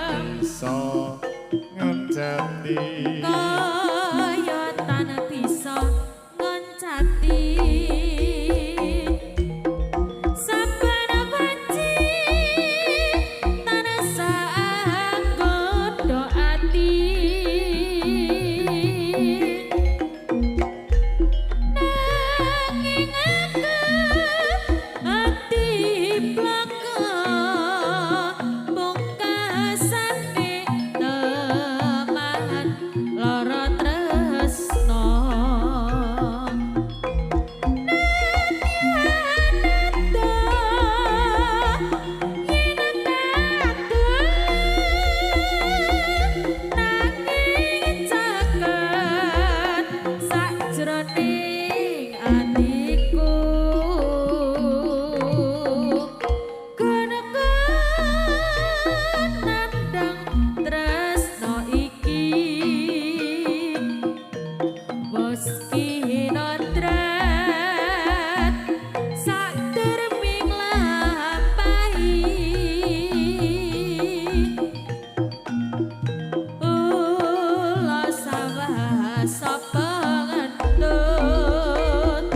bisa ngejati kaya tan bisa ngoncati saben wanci tansah godho ati nanging ati blaka pungkasane temahan lara tresno nanging caket sajroning atiku keneken nandang tresno iki bos kinodrat saderming lampahi ula sawah sapa ngentut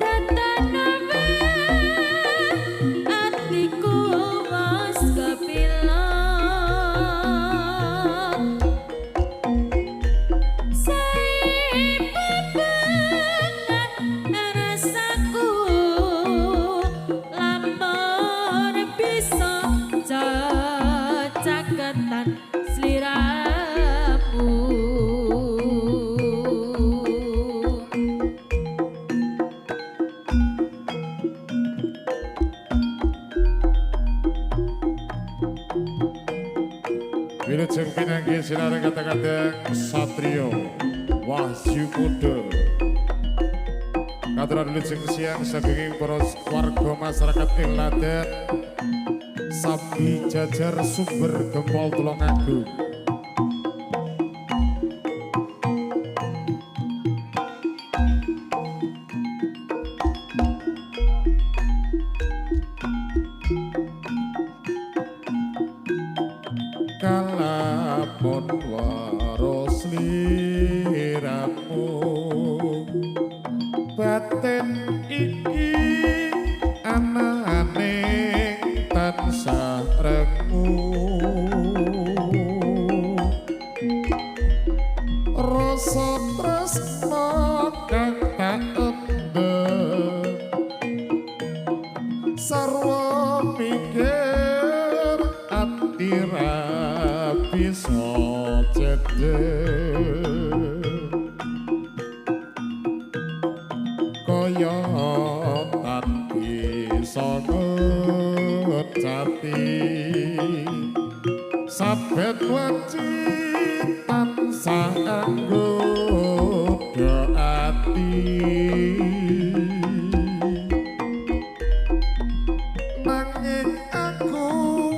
datanawe atiku mas kepilang rasaku lamun bisa caketan sliramu Wilujeng pinanggi sinareng kata-kata Satrio Wahyu Kuda Katuran wilujeng siang saking para warga masyarakat ing Laden Sabi jajar sumber gempol Tulungagung kalapun waros liramu batin iki anane tansah remu rasa tresno kang tak endem sarwa mikir ati ra bisa cedhek kaya tan bisa ngecati saben wanci tansah anggodo ati nanging aku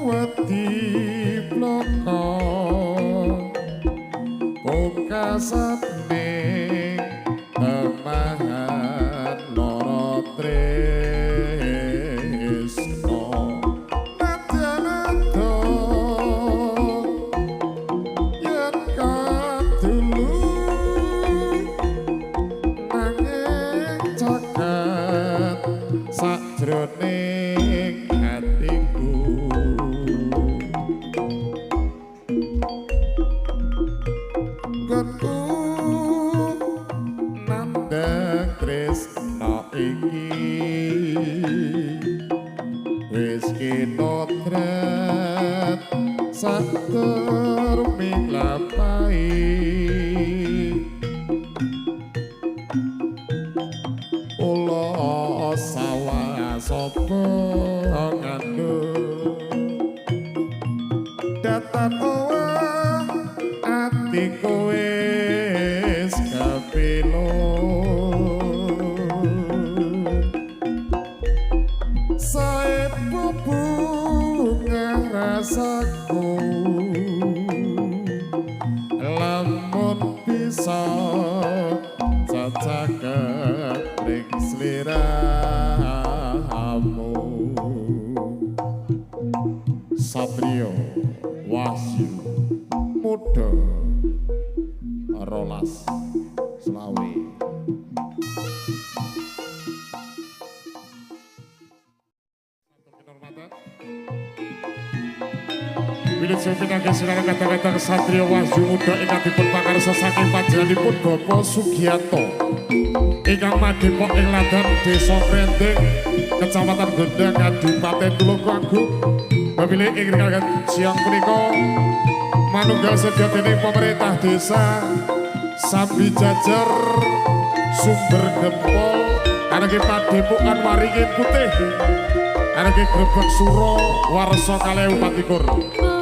wedi bloko pungkasane temahan lara tresno nadyan ado yen kadulu nanging caket sajroning atiku nggonku nandang tresno iki wis kinodrat saderming lampahi ula sawah sapa ngandung datan owah atiku wis kapilung sae bubungan rasaku lamun bisa cacaket ning sliramu Satrio Wahyu Muda Rolas Selawe. Wilit sepinake sinara kata-kata Satrio Wahyu Muda ingkang dipun pakarsa saking panjenenganipun Bapak Sugiyanto ingkang madhepok ing Ladan Desa Krendeng Kecamatan Gondang Kadipaten Tulungagung. Pemilih ing rekan siang punika manunggal sedya dening pemerintah desa Sambi Jajar Sumber Gempol anake Padepokan Waringin Putih anake Grebeg Suro Warsa kalih 24.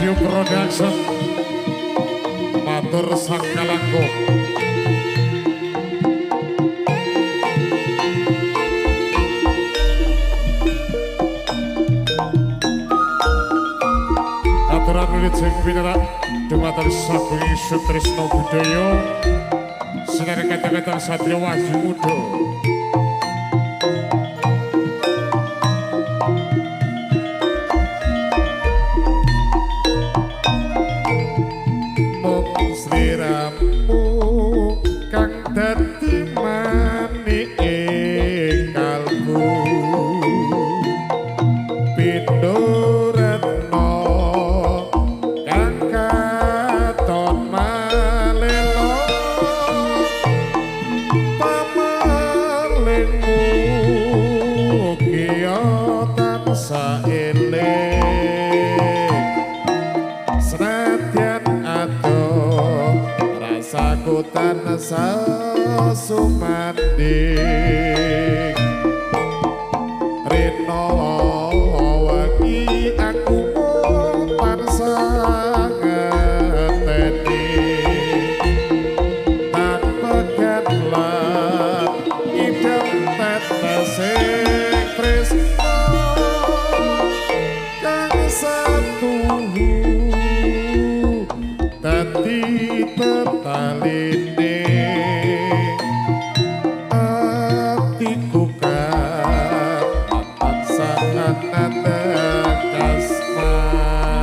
Audio Production Matur Sakalanggo Aturan wiwit sing pinarak dumateng saking Sutrisno Budaya Sinar kata-kata Satrio Wahyu Muda sumanding tetese tresno kang satuhu dadi tetaline atiku kan sangat nanda kasmaran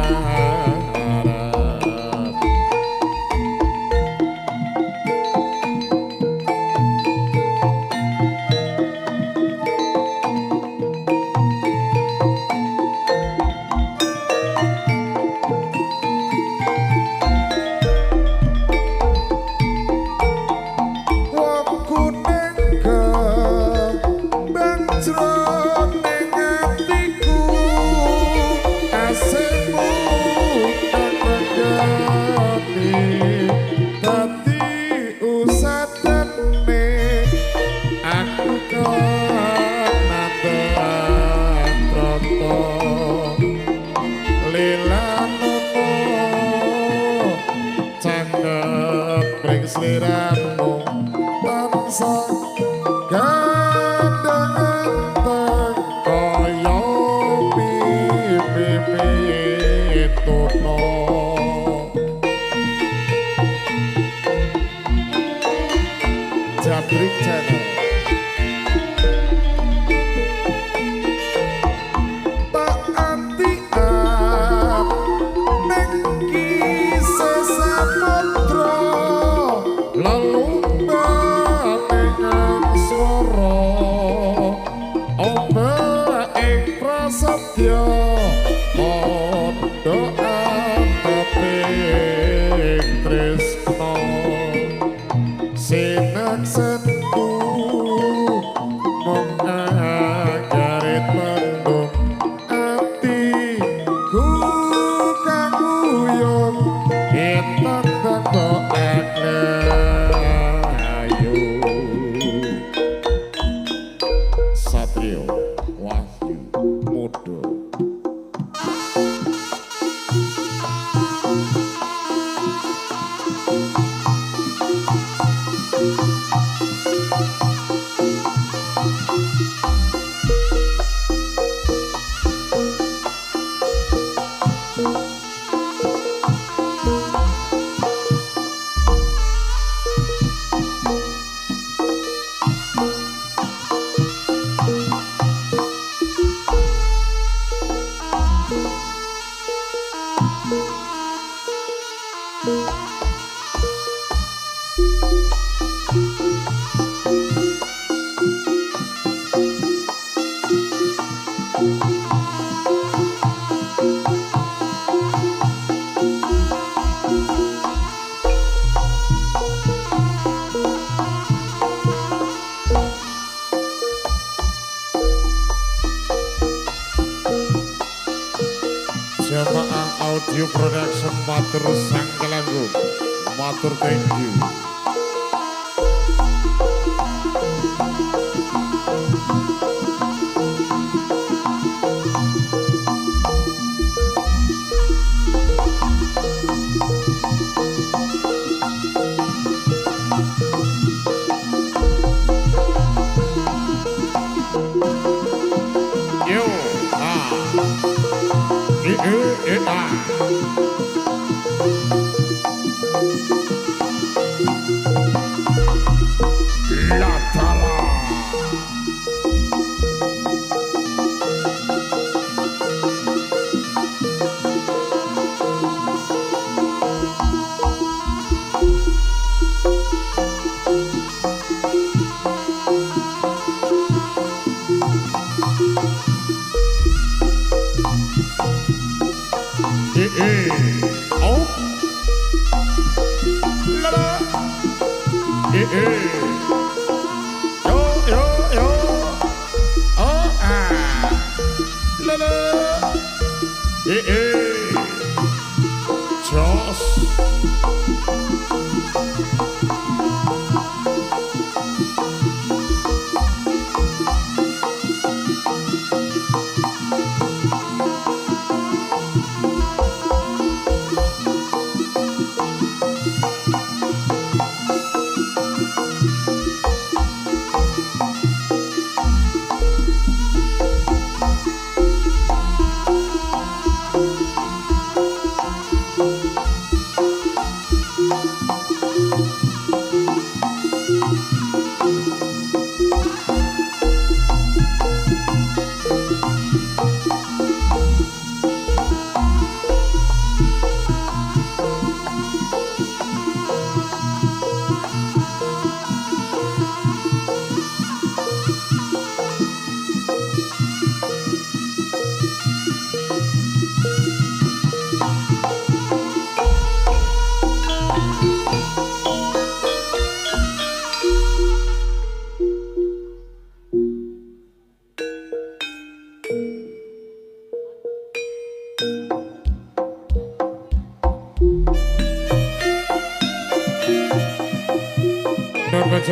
sliramu tansah gandeng kaya pipi tono Jabrik Channel tak anti am nengki sesamudra lelumba dengan swara ombak ing prasetya padha anteping tresna sinaksenku mung agarit mendung atiku kang uyung entak teko Satrio Wahyu Muda Jamaah Audio Production matur sangkelanggung matur thank you yo La Tala oh la la yo yo yo oh ah la la Joss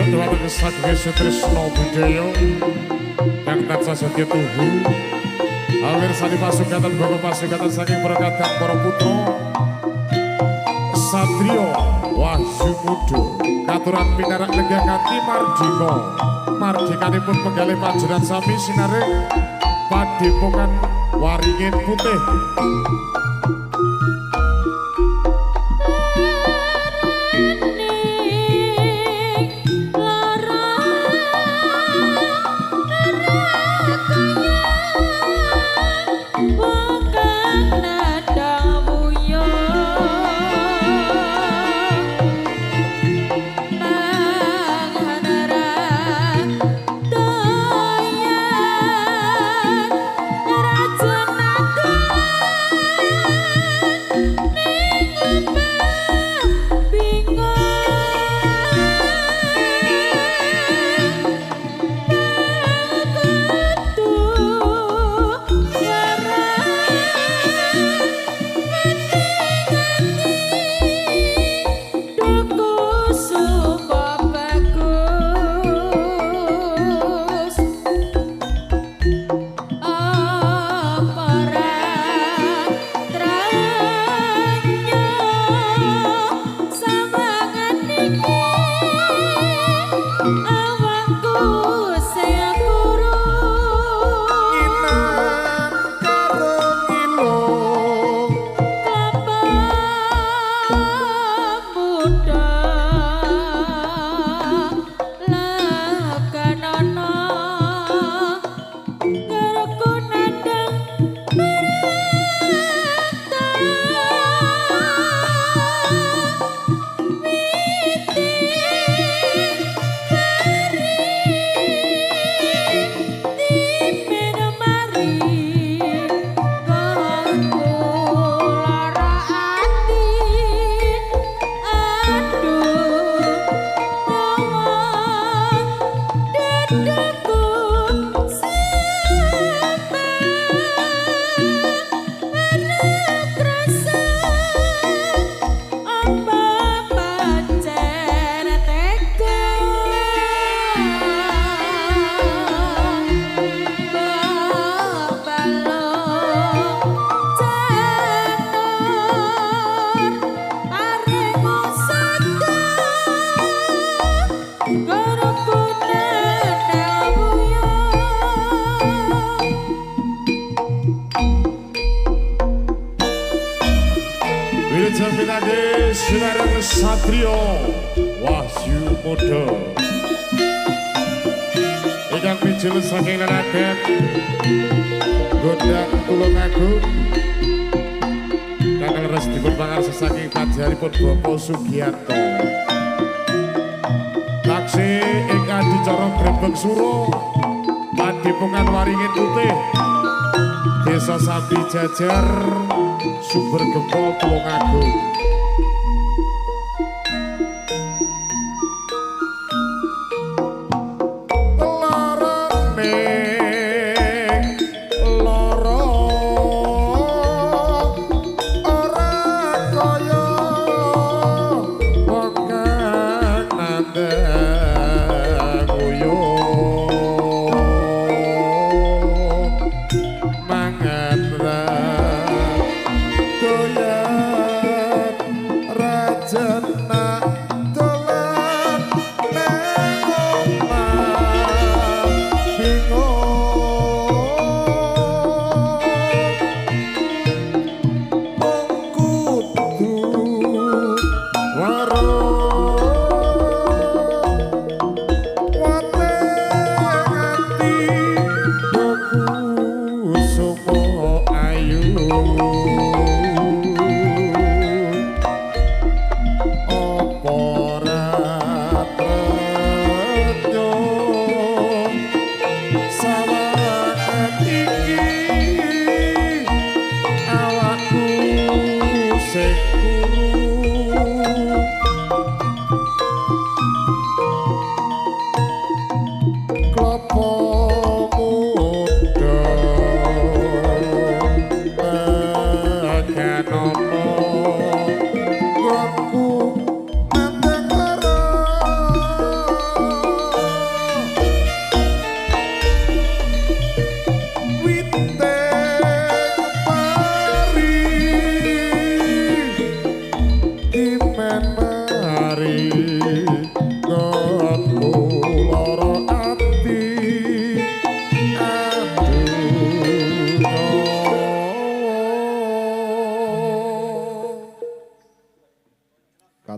besok dua saking Sutrisno Budaya yang tansah setia tuhu awir sani pasugatan bapak pasugatan saking perkatan para putra Satrio Wahyu Mudo katuran pinarak negakati Mardika mardikanipun penggalih panjenengan sami sinare padepokan Waringin Putih. Pinage sinareng Satrio Wahyu Mudo ingkang pinjul saking Lenadet Gondang Tulungagung kakang resdipun pangarsa saking pajaripun Bapak Sugiyanto taksi ingkang dicara Grebeg Suro Padepokan Waringin Putih Desa Sambi Jajar Sumber Gempol Tulungagung.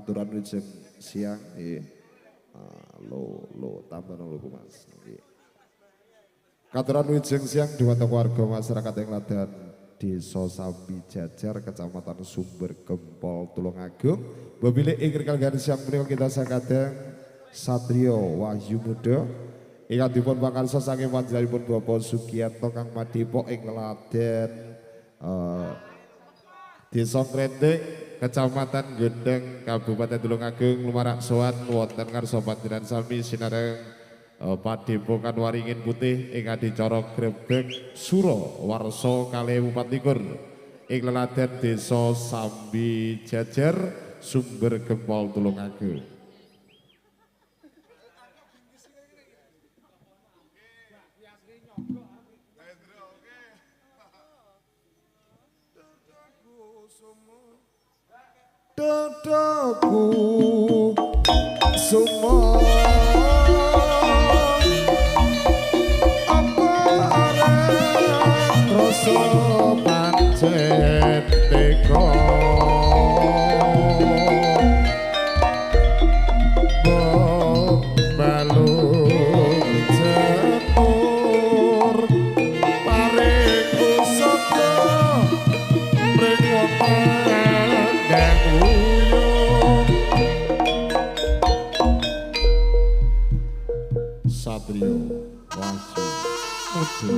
Katuran wijeng siang nggih. Lo tambah lo Mas. Nggih. Katuran wijeng siang dhumateng warga masyarakat ing Ladan Desa Sambi Jajar Kecamatan Sumber Gempol Tulungagung. Bebile ing kalgan siang menika kita sakadang Satrio Wahyu Muda ingkang dipun pakarsa saking panjenenganipun Bapak Sugiyanto Kang Madipok ing Laden Desa Krendeng Kecamatan Gendeng Kabupaten Tulungagung lumarak sowan wonten ngarsa panjenengan sami sinareng Padepokan Waringin Putih ing adicara Grebeg Suro Warsa kalih 24 ing Laden Desa Sambi Jajar Sumber Gempol Tulungagung. Dodoku sumo apa arep rasa pancen teko balung jemur paringku saka mring Satrio Wahyu Muda.